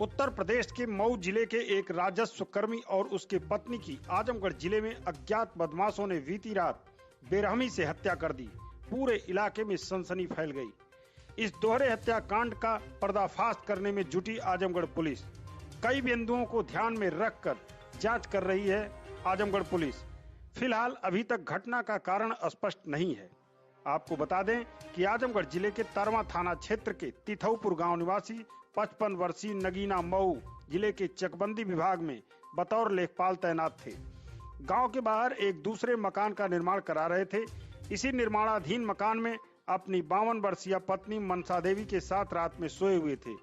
उत्तर प्रदेश के मऊ जिले के एक राजस्व कर्मी और उसके पत्नी की आजमगढ़ जिले में अज्ञात बदमाशों ने बीती रात बेरहमी से हत्या कर दी। पूरे इलाके में सनसनी फैल गई। इस दोहरे हत्याकांड का पर्दाफाश करने में जुटी आजमगढ़ पुलिस कई बिंदुओं को ध्यान में रखकर जांच कर रही है। आजमगढ़ पुलिस फिलहाल अभी तक घटना का कारण स्पष्ट नहीं है। आपको बता दें कि आजमगढ़ जिले के तरवा थाना क्षेत्र के तिथौपुर गांव निवासी 55 वर्षीय नगीना मऊ जिले के चकबंदी विभाग में बतौर लेखपाल तैनात थे। गांव के बाहर एक दूसरे मकान का निर्माण करा रहे थे। इसी निर्माणाधीन मकान में अपनी 52 वर्षीय पत्नी मनसा देवी के साथ रात में सोए हुए थे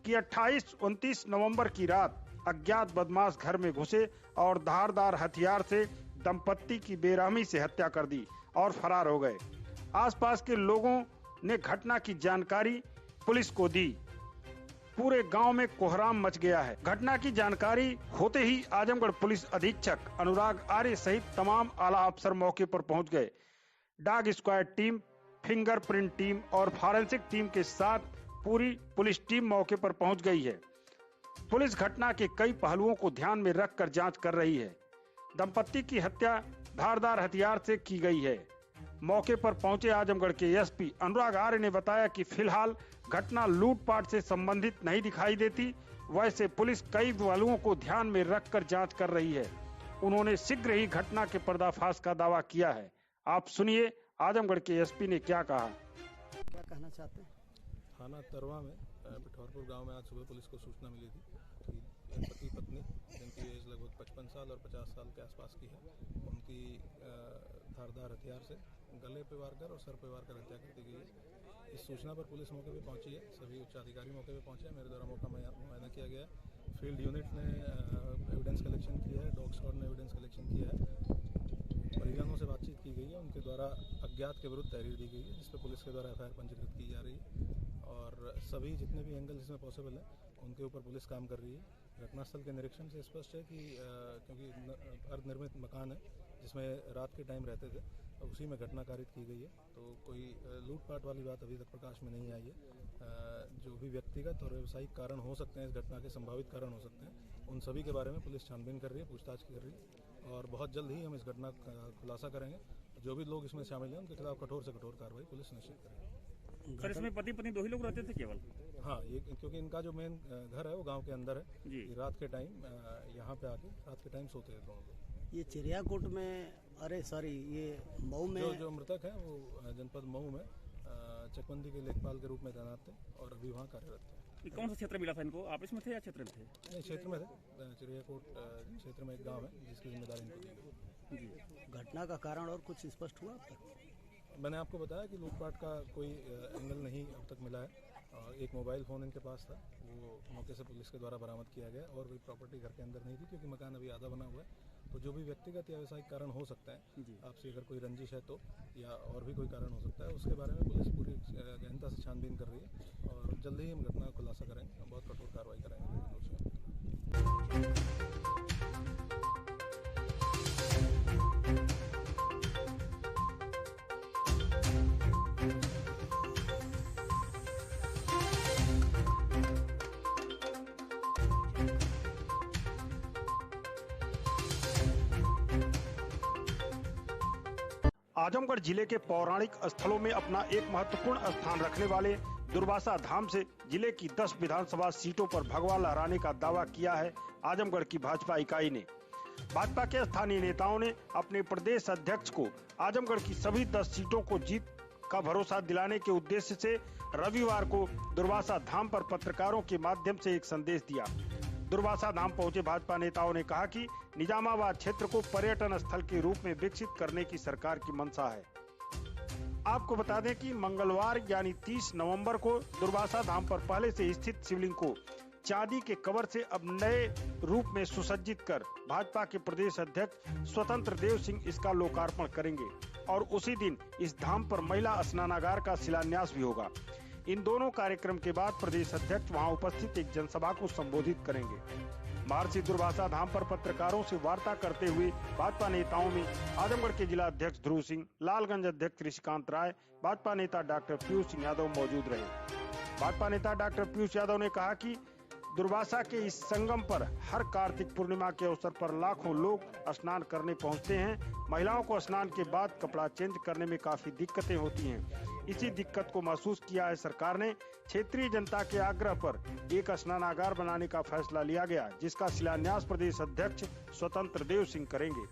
कि 28-29 नवंबर की रात अज्ञात बदमाश घर में घुसे और धारदार हथियार से दंपत्ति की बेरहमी से हत्या कर दी और फरार हो गए। आसपास के लोगों ने घटना की जानकारी पुलिस को दी। पूरे गांव में कोहराम मच गया है। घटना की जानकारी होते ही आजमगढ़ पुलिस अधीक्षक अनुराग आर्य सहित तमाम आला अफसर मौके पर पहुंच गए। Dog squad team, fingerprint team और फॉरेंसिक टीम के साथ पूरी पुलिस टीम मौके पर पहुंच गई है। पुलिस घटना के कई पहलुओं को ध्यान में रखकर जांच कर रही है। दंपत्ति की हत्या धारदार हथियार से की गई है। मौके पर पहुंचे आजमगढ़ के एसपी अनुराग आर्य ने बताया कि फिलहाल घटना लूटपाट से संबंधित नहीं दिखाई देती। वैसे पुलिस कई पहलुओं को ध्यान में रखकर जांच कर रही है। उन्होंने शीघ्र ही घटना के पर्दाफाश का दावा किया है। आप सुनिए आजमगढ़ के एसपी ने क्या कहा। क्या कहना चाहते हैं? थाना तरवा में पिठौरपुर गांव में आज सुबह पुलिस को सूचना मिली थी कि पति पत्नी जिनकी एज लगभग 55 साल और 50 साल के आसपास की है, उनकी धारदार हथियार से गले पे वार कर और सर पे वार कर हत्या कर दी गई है। इस सूचना पर पुलिस मौके पे पहुंची है। सभी उच्च अधिकारी मौके पे पहुंचे हैं। मेरे द्वारा मौका मुआयना किया गया है। फील्ड यूनिट ने एविडेंस कलेक्शन किया है। डॉग स्क्वाड ने एविडेंस कलेक्शन किया है। परिजनों से बातचीत की गई है। उनके द्वारा अज्ञात के विरुद्ध तहरीर दी गई है, जिस पर पुलिस के द्वारा एफआईआर पंजीकृत की जा रही है और सभी जितने भी एंगल इसमें पॉसिबल है उनके ऊपर पुलिस काम कर रही है। घटनास्थल के निरीक्षण से स्पष्ट है कि क्योंकि अर्धनिर्मित मकान है जिसमें रात के टाइम रहते थे, उसी में घटना कारित की गई है। तो कोई लूटपाट वाली बात अभी तक प्रकाश में नहीं आई है। जो भी व्यक्तिगत और व्यावसायिक कारण हो सकते हैं, इस घटना के संभावित कारण हो सकते हैं, उन सभी के बारे में पुलिस छानबीन कर रही है, पूछताछ कर रही है और बहुत जल्द ही हम इस घटना का खुलासा करेंगे। जो भी लोग इसमें शामिल हैं उनके खिलाफ कठोर से कठोर कार्रवाई पुलिस निश्चित करेगी। सर, इसमें पति पत्नी दो ही लोग रहते थे केवल? हाँ, ये क्योंकि इनका जो मेन घर है वो गांव के अंदर है जी। रात के टाइम यहाँ पे आके रात के टाइम सोते हैं दोनों लोग। ये चिड़ियाकोट में, अरे सॉरी, ये मऊ में जो मृतक है वो जनपद मऊ में चकबंदी के लेखपाल के रूप में तैनात थे और अभी वहाँ कार्यरत थे। कौन सा क्षेत्र मिला था इनको? आपस में थे या क्षेत्र में थे? नहीं, क्षेत्र में थे। चिड़ियाकोट क्षेत्र में एक गाँव है जिसकी जिम्मेदारी इनको दी गई। घटना का कारण और कुछ स्पष्ट हुआ अब तक? मैंने आपको बताया कि लूटपाट का कोई एंगल नहीं अब तक मिला है और एक मोबाइल फ़ोन इनके पास था, वो मौके से पुलिस के द्वारा बरामद किया गया और कोई प्रॉपर्टी घर के अंदर नहीं थी क्योंकि मकान अभी आधा बना हुआ है। तो जो भी व्यक्तिगत या व्यावसायिक कारण हो सकता है, आपसे अगर कोई रंजिश है तो या और भी कोई कारण हो सकता है, उसके बारे में पुलिस पूरी गहनता से छानबीन कर रही है और जल्द ही हम घटना का खुलासा करेंगे, बहुत कठोर कार्रवाई करेंगे। आजमगढ़ जिले के पौराणिक स्थलों में अपना एक महत्वपूर्ण स्थान रखने वाले दुर्वासा धाम से जिले की 10 विधानसभा सीटों पर भगवा लहराने का दावा किया है आजमगढ़ की भाजपा इकाई ने। भाजपा के स्थानीय नेताओं ने अपने प्रदेश अध्यक्ष को आजमगढ़ की सभी 10 सीटों को जीत का भरोसा दिलाने के उद्देश्य से रविवार को दुर्वासा धाम पर पत्रकारों के माध्यम से एक संदेश दिया। दुर्वासा धाम पहुंचे भाजपा नेताओं ने कहा कि निजामाबाद क्षेत्र को पर्यटन स्थल के रूप में विकसित करने की सरकार की मंशा है। आपको बता दें कि मंगलवार यानी 30 नवंबर को दुर्वासा धाम पर पहले से स्थित शिवलिंग को चांदी के कवर से अब नए रूप में सुसज्जित कर भाजपा के प्रदेश अध्यक्ष स्वतंत्र देव सिंह इसका लोकार्पण करेंगे और उसी दिन इस धाम पर महिला स्नानागार का शिलान्यास भी होगा। इन दोनों कार्यक्रम के बाद प्रदेश अध्यक्ष वहां उपस्थित एक जनसभा को संबोधित करेंगे। महर्षि दुर्वासा धाम पर पत्रकारों से वार्ता करते हुए भाजपा नेताओं में आजमगढ़ के जिला अध्यक्ष ध्रुव सिंह, लालगंज अध्यक्ष ऋषिकांत राय, भाजपा नेता डॉक्टर पीयूष सिंह यादव मौजूद रहे। भाजपा नेता डॉक्टर पीयूष यादव ने कहा कि दुर्वासा के इस संगम पर हर कार्तिक पूर्णिमा के अवसर पर लाखों लोग स्नान करने पहुंचते हैं। महिलाओं को स्नान के बाद कपड़ा चेंज करने में काफी दिक्कतें होती हैं। इसी दिक्कत को महसूस किया है सरकार ने। क्षेत्रीय जनता के आग्रह पर एक स्नानागार बनाने का फैसला लिया गया, जिसका शिलान्यास प्रदेश अध्यक्ष स्वतंत्र देव सिंह करेंगे।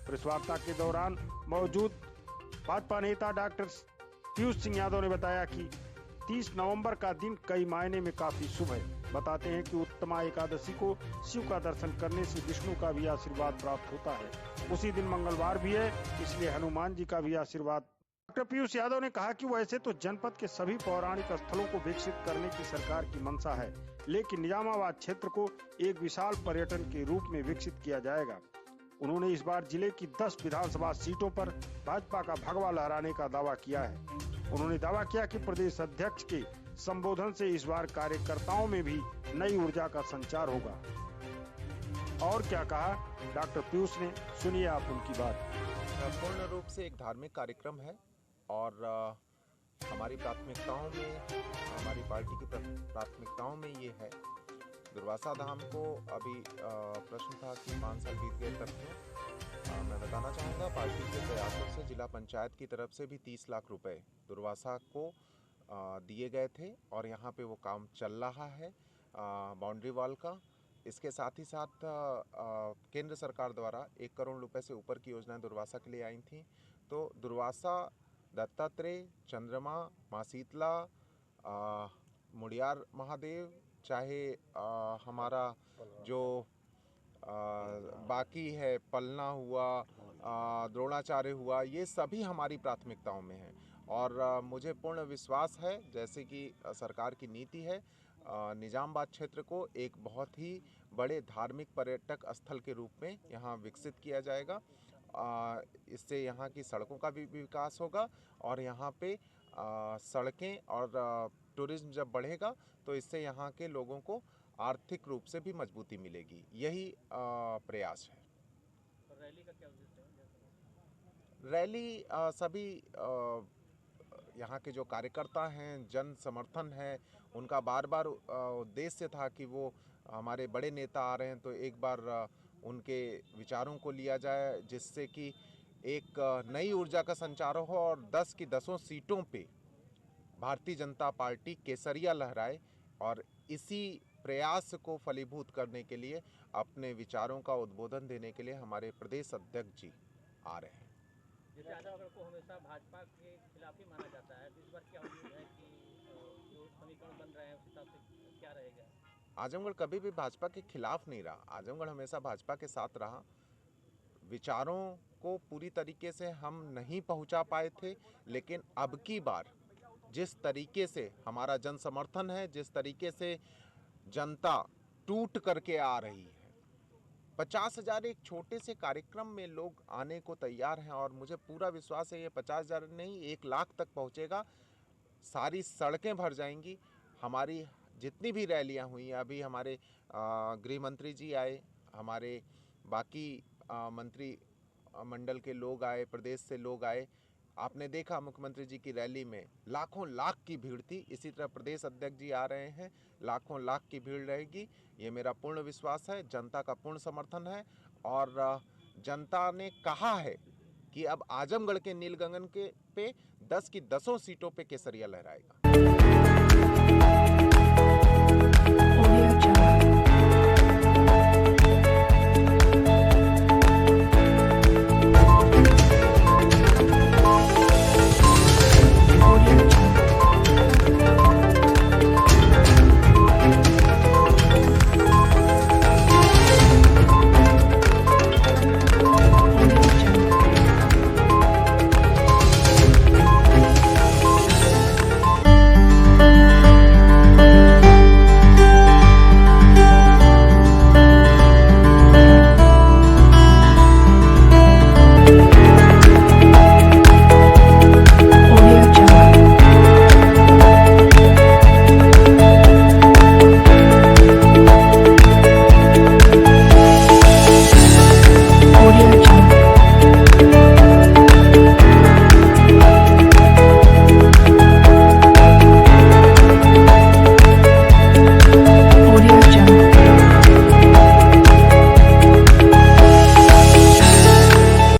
प्रेस वार्ता के दौरान मौजूद भाजपा नेता डॉक्टर पीयूष सिंह यादव ने बताया कि 30 नवंबर का दिन कई मायने में काफी शुभ है। बताते हैं कि उत्तमा एकादशी को शिव का दर्शन करने से विष्णु का भी आशीर्वाद प्राप्त होता है। उसी दिन मंगलवार भी है, इसलिए हनुमान जी का भी आशीर्वाद। डॉक्टर पीयूष यादव ने कहा कि वैसे तो जनपद के सभी पौराणिक स्थलों को विकसित करने की सरकार की मंशा है, लेकिन निजामाबाद क्षेत्र को एक विशाल पर्यटन के रूप में विकसित किया जाएगा। उन्होंने इस बार जिले की 10 विधानसभा सीटों पर भाजपा का भगवा लहराने का दावा किया है। उन्होंने दावा किया कि प्रदेश अध्यक्ष के संबोधन से इस बार कार्यकर्ताओं में भी नई ऊर्जा का संचार होगा। और क्या कहा डॉक्टर पीयूष ने, सुनिए आप उनकी बात। पूर्ण रूप से एक धार्मिक कार्यक्रम है और हमारी प्राथमिकताओं में, हमारी पार्टी की प्राथमिकताओं में ये है। दुर्वासा धाम को अभी प्रश्न था कि 5 साल बीत गए तब क्यों। मैं बताना चाहूँगा, पार्टी के प्रयासों से जिला पंचायत की तरफ से भी 30 लाख रुपए दुर्वासा को दिए गए थे और यहाँ पे वो काम चल रहा है बाउंड्री वॉल का। इसके साथ ही साथ केंद्र सरकार द्वारा 1 करोड़ रुपए से ऊपर की योजनाएं दुर्वासा के लिए आई थी। तो दुर्वासा, दत्तात्रेय, चंद्रमा, माँ शीतला, मुड़ियार महादेव, चाहे हमारा जो बाकी है पलना हुआ, द्रोणाचार्य हुआ, ये सभी हमारी प्राथमिकताओं में हैं। और मुझे पूर्ण विश्वास है, जैसे कि सरकार की नीति है, निजामाबाद क्षेत्र को एक बहुत ही बड़े धार्मिक पर्यटक स्थल के रूप में यहाँ विकसित किया जाएगा। इससे यहाँ की सड़कों का भी विकास होगा और यहाँ पे सड़कें और टूरिज्म जब बढ़ेगा तो इससे यहाँ के लोगों को आर्थिक रूप से भी मजबूती मिलेगी। यही प्रयास है। रैली का क्या उद्देश्य है? रैली सभी यहाँ के जो कार्यकर्ता हैं, जन समर्थन है, उनका बार बार उद्देश्य था कि वो हमारे बड़े नेता आ रहे हैं तो एक बार उनके विचारों को लिया जाए, जिससे कि एक नई ऊर्जा का संचार हो और 10 की 10 सीटों पे भारतीय जनता पार्टी केसरिया लहराए। और इसी प्रयास को फलीभूत करने के लिए, अपने विचारों का उद्बोधन देने के लिए हमारे प्रदेश अध्यक्ष जी आ रहे हैं। जैसे आजमगढ़ को हमेशा भाजपा के खिलाफ ही माना जाता है, तो इस बार क्या उम्मीद है कि जो समीकरण बन रहे हैं उस हिसाब से क्या रहेगा? आजमगढ़ कभी भी भाजपा के खिलाफ नहीं रहा, आजमगढ़ हमेशा भाजपा के साथ रहा। विचारों को पूरी तरीके से हम नहीं पहुंचा पाए थे, लेकिन अब की बार जिस तरीके से हमारा जन समर्थन है, जिस तरीके से जनता टूट करके आ रही है, 50,000 एक छोटे से कार्यक्रम में लोग आने को तैयार हैं और मुझे पूरा विश्वास है ये 50,000 नहीं 1 लाख तक पहुंचेगा। सारी सड़कें भर जाएंगी। हमारी जितनी भी रैलियां हुई, अभी हमारे गृह मंत्री जी आए, हमारे बाकी मंत्री मंडल के लोग आए, प्रदेश से लोग आए। आपने देखा मुख्यमंत्री जी की रैली में लाखों लाख की भीड़ थी। इसी तरह प्रदेश अध्यक्ष जी आ रहे हैं, लाखों लाख की भीड़ रहेगी। ये मेरा पूर्ण विश्वास है। जनता का पूर्ण समर्थन है और जनता ने कहा है कि अब आजमगढ़ के नीलगगन के पे 10 की 10 सीटों पे केसरिया लहराएगा।